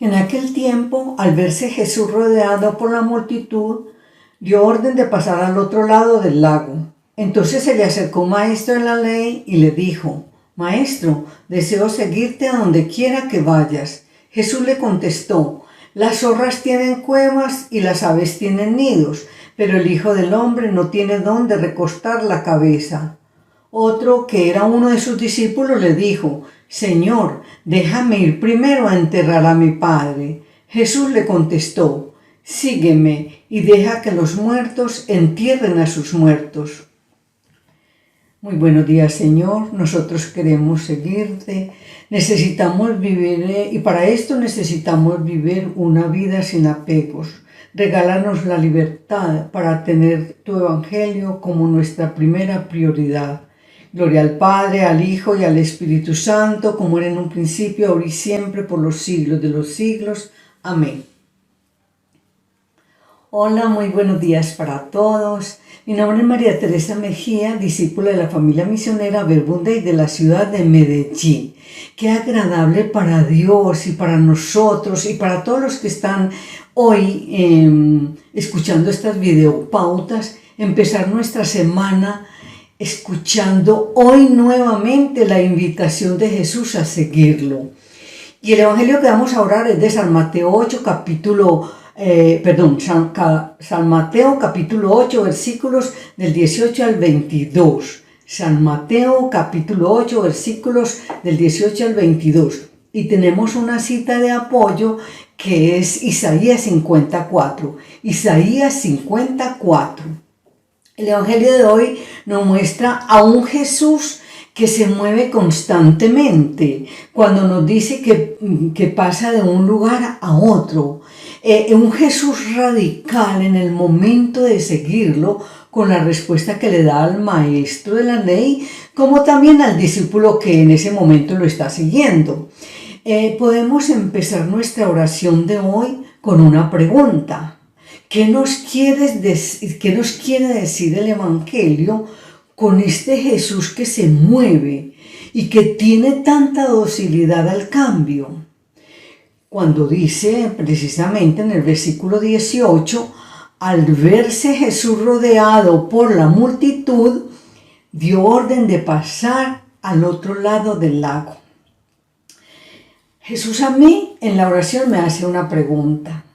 En aquel tiempo, al verse Jesús rodeado por la multitud, dio orden de pasar al otro lado del lago. Entonces se le acercó un maestro de la ley y le dijo: «Maestro, deseo seguirte a donde quiera que vayas». Jesús le contestó: «Las zorras tienen cuevas y las aves tienen nidos, pero el Hijo del Hombre no tiene dónde recostar la cabeza». Otro, que era uno de sus discípulos, le dijo: «Señor, déjame ir primero a enterrar a mi padre». Jesús le contestó: «Sígueme y deja que los muertos entierren a sus muertos». Muy buenos días, Señor. Nosotros queremos seguirte. Necesitamos vivir, y para esto necesitamos vivir una vida sin apegos. Regálanos la libertad para tener tu Evangelio como nuestra primera prioridad. Gloria al Padre, al Hijo y al Espíritu Santo, como era en un principio, ahora y siempre, por los siglos de los siglos. Amén. Hola, muy buenos días para todos. Mi nombre es María Teresa Mejía, discípula de la familia misionera Verbum Dei de la ciudad de Medellín. Qué agradable para Dios y para nosotros y para todos los que están hoy escuchando estas videopautas, empezar nuestra semana escuchando hoy nuevamente la invitación de Jesús a seguirlo. Y el Evangelio que vamos a orar es de San Mateo 8, San Mateo capítulo 8, versículos del 18 al 22. San Mateo capítulo 8, versículos del 18 al 22. Y tenemos una cita de apoyo que es Isaías 54. Isaías 54. El Evangelio de hoy nos muestra a un Jesús que se mueve constantemente cuando nos dice que pasa de un lugar a otro. Un Jesús radical en el momento de seguirlo, con la respuesta que le da al maestro de la ley, como también al discípulo que en ese momento lo está siguiendo. Podemos empezar nuestra oración de hoy con una pregunta. ¿Qué nos quiere decir el Evangelio con este Jesús que se mueve y que tiene tanta docilidad al cambio? Cuando dice precisamente en el versículo 18, al verse Jesús rodeado por la multitud, dio orden de pasar al otro lado del lago. Jesús a mí en la oración me hace una pregunta.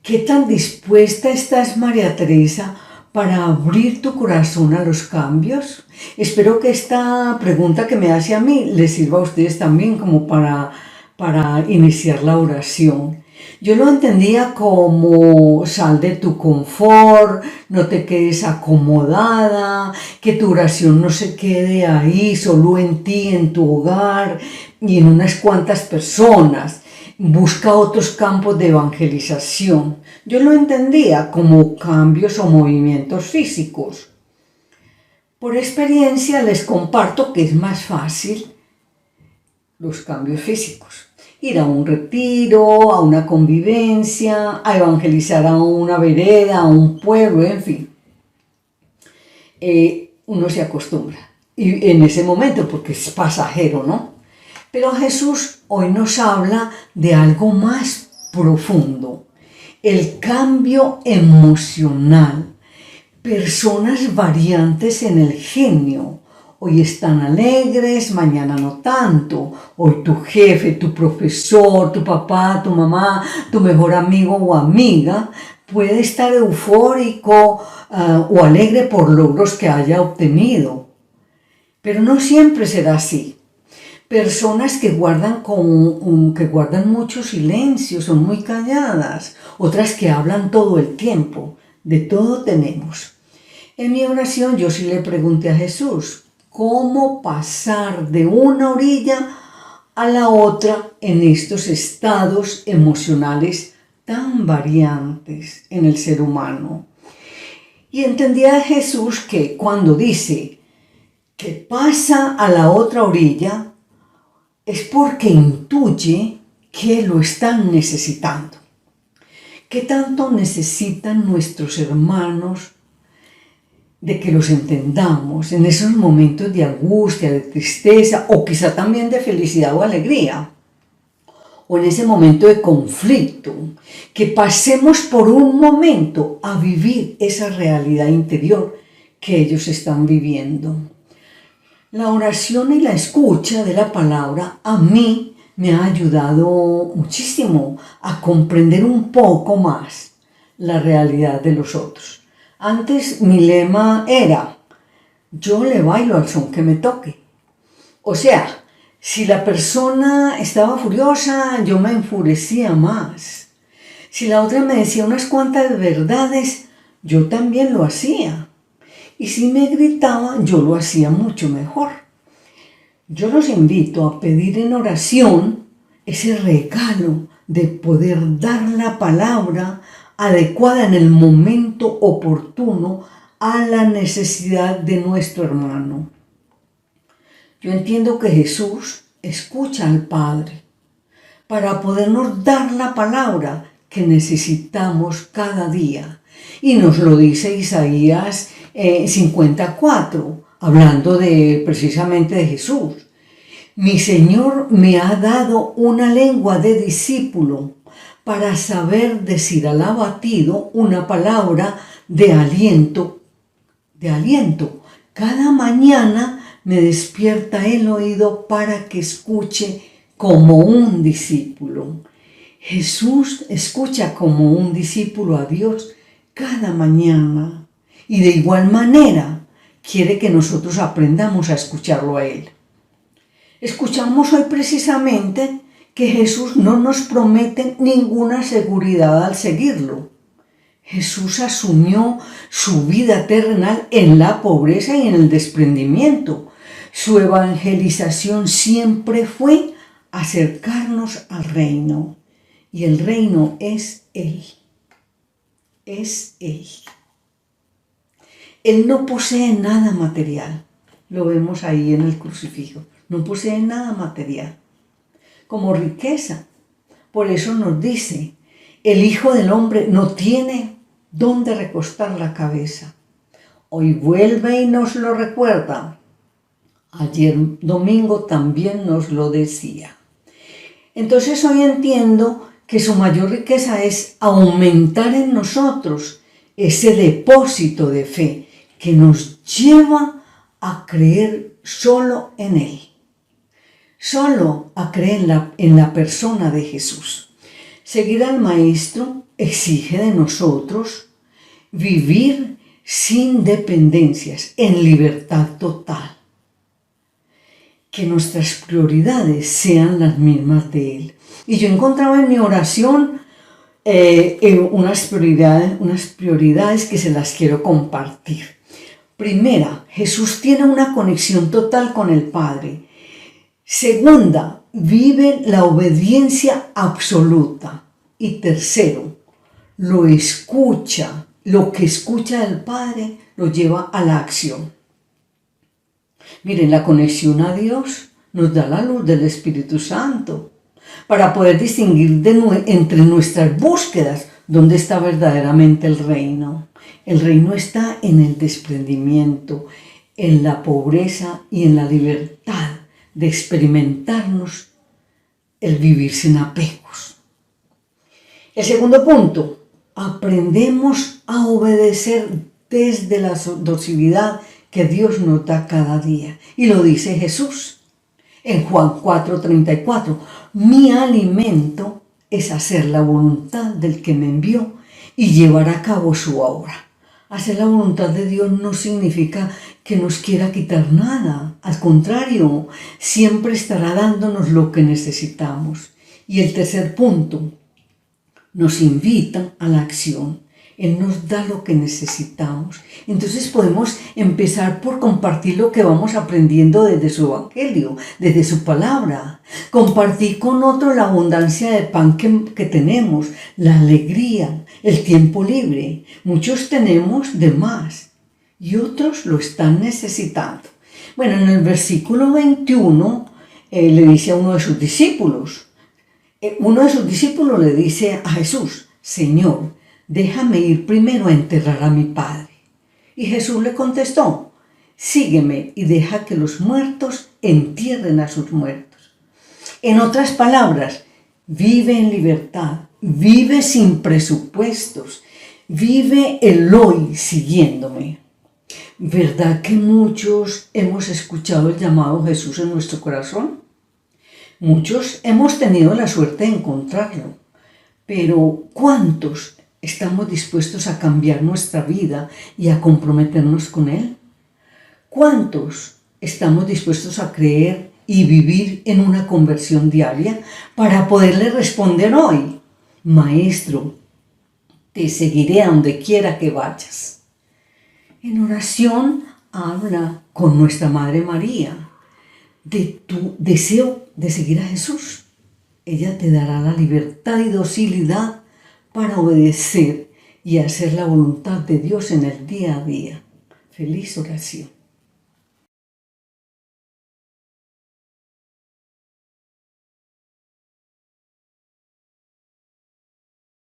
¿Qué tan dispuesta estás, María Teresa, para abrir tu corazón a los cambios? Espero que esta pregunta que me hace a mí les sirva a ustedes también como para iniciar la oración. Yo lo entendía como: sal de tu confort, no te quedes acomodada, que tu oración no se quede ahí, solo en ti, en tu hogar y en unas cuantas personas. Busca otros campos de evangelización. Yo lo entendía como cambios o movimientos físicos. Por experiencia les comparto que es más fácil los cambios físicos. Ir a un retiro, a una convivencia, a evangelizar a una vereda, a un pueblo, en fin. Uno se acostumbra. Y en ese momento, porque es pasajero, ¿no? Pero Jesús hoy nos habla de algo más profundo. El cambio emocional. Personas variantes en el genio. Hoy están alegres, mañana no tanto. Hoy tu jefe, tu profesor, tu papá, tu mamá, tu mejor amigo o amiga puede estar eufórico o alegre por logros que haya obtenido. Pero no siempre será así. Personas que guardan mucho silencio, son muy calladas. Otras que hablan todo el tiempo. De todo tenemos. En mi oración yo sí le pregunté a Jesús: ¿cómo pasar de una orilla a la otra en estos estados emocionales tan variantes en el ser humano? Y entendí a Jesús que cuando dice que pasa a la otra orilla, es porque intuye que lo están necesitando. ¿Qué tanto necesitan nuestros hermanos de que los entendamos en esos momentos de angustia, de tristeza o quizá también de felicidad o alegría? o en ese momento de conflicto, que pasemos por un momento a vivir esa realidad interior que ellos están viviendo. La oración y la escucha de la palabra a mí me ha ayudado muchísimo a comprender un poco más la realidad de los otros. Antes mi lema era: yo le bailo al son que me toque. O sea, si la persona estaba furiosa, yo me enfurecía más. Si la otra me decía unas cuantas verdades, yo también lo hacía. Y si me gritaban, yo lo hacía mucho mejor. Yo los invito a pedir en oración ese regalo de poder dar la palabra adecuada en el momento oportuno a la necesidad de nuestro hermano. Yo entiendo que Jesús escucha al Padre para podernos dar la palabra que necesitamos cada día. Y nos lo dice Isaías 54, hablando precisamente de Jesús. Mi Señor me ha dado una lengua de discípulo para saber decir al abatido una palabra de aliento. Cada mañana me despierta el oído para que escuche como un discípulo. Jesús escucha como un discípulo a Dios cada mañana y de igual manera quiere que nosotros aprendamos a escucharlo a Él. Escuchamos hoy precisamente que Jesús no nos promete ninguna seguridad al seguirlo. Jesús asumió su vida terrenal en la pobreza y en el desprendimiento. Su evangelización siempre fue acercarnos al reino. Y el reino es Él. Es Él. Él no posee nada material. Lo vemos ahí en el crucifijo. No posee nada material. Como riqueza. Por eso nos dice, el Hijo del Hombre no tiene dónde recostar la cabeza. Hoy vuelve y nos lo recuerda. Ayer domingo también nos lo decía. Entonces hoy entiendo que su mayor riqueza es aumentar en nosotros ese depósito de fe que nos lleva a creer solo en Él. Solo a creer en la persona de Jesús. Seguir al Maestro exige de nosotros vivir sin dependencias, en libertad total. Que nuestras prioridades sean las mismas de Él. Y yo encontraba en mi oración unas prioridades que se las quiero compartir. Primera, Jesús tiene una conexión total con el Padre. Segunda, vive la obediencia absoluta. Y tercero, lo que escucha del Padre lo lleva a la acción. Miren, la conexión a Dios nos da la luz del Espíritu Santo para poder distinguir entre nuestras búsquedas dónde está verdaderamente el reino. El reino está en el desprendimiento, en la pobreza y en la libertad de experimentarnos el vivir sin apegos. El segundo punto, aprendemos a obedecer desde la docilidad que Dios nos da cada día. Y lo dice Jesús en Juan 4:34. Mi alimento es hacer la voluntad del que me envió y llevar a cabo su obra. Hacer la voluntad de Dios no significa que nos quiera quitar nada. Al contrario, siempre estará dándonos lo que necesitamos. Y el tercer punto, nos invita a la acción. Él nos da lo que necesitamos. Entonces podemos empezar por compartir lo que vamos aprendiendo desde su evangelio, desde su palabra. Compartir con otro la abundancia de pan que tenemos, la alegría, el tiempo libre. Muchos tenemos de más y otros lo están necesitando. Bueno, en el versículo 21 le dice a uno de sus discípulos. Uno de sus discípulos le dice a Jesús, Señor, déjame ir primero a enterrar a mi padre. Y Jesús le contestó, sígueme y deja que los muertos entierren a sus muertos. En otras palabras, vive en libertad, vive sin presupuestos, vive el hoy siguiéndome. ¿Verdad que muchos hemos escuchado el llamado Jesús en nuestro corazón? Muchos hemos tenido la suerte de encontrarlo, pero ¿cuántos estamos dispuestos a cambiar nuestra vida y a comprometernos con Él? ¿Cuántos estamos dispuestos a creer y vivir en una conversión diaria para poderle responder hoy: Maestro, te seguiré a donde quiera que vayas? En oración habla con nuestra Madre María de tu deseo de seguir a Jesús. Ella te dará la libertad y docilidad para obedecer y hacer la voluntad de Dios en el día a día. Feliz oración.